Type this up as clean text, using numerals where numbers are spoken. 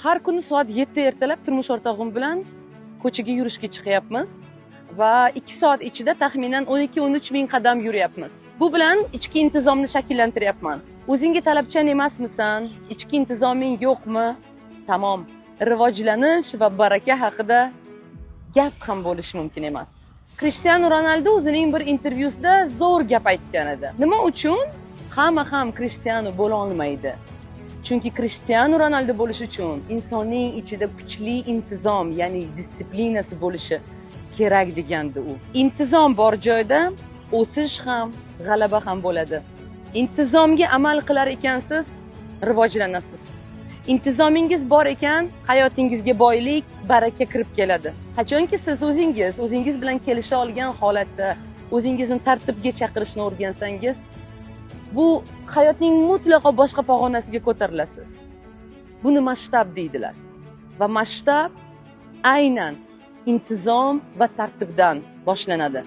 Har kuni soat 7 ertalab turmush o'rtog'im bilan ko'chaga yurishga chiqyapmiz va 2 soat ichida taxminan 12-13 ming qadam yuryapmiz. Bu bilan ichki intizomni shakllantiryapman. O'zingga talabchan emasmisan? Ichki intizoming yo'qmi? Tamom. Rivojlanish va baraka haqida gap ham bo'lishi mumkin emas. Cristiano Ronaldo o'zining bir intervyusida zo'r gap aytgan edi. Nima uchun? Hamma ham Cristiano bo'la olmaydi. Chunki Cristiano Ronaldo bo'lish uchun insonning ichida kuchli intizom, ya'ni disiplinasi bo'lishi kerak degandi u. Intizom bor joyda o'sish ham, g'alaba ham bo'ladi. Intizomga amal qilar ekansiz, rivojlanasiz. Intizomingiz bor ekan, hayotingizga boylik, baraka kirib keladi. Qachonki siz o'zingiz bilan kelisha olgan holatda o'zingizni tartibga chaqirishni o'rgansangiz, bu hayotning mutlaqo boshqa pog'onasiga ko'tarilasiz. Buni masshtab deydilar. Va masshtab aynan intizom va tartibdan boshlanadi.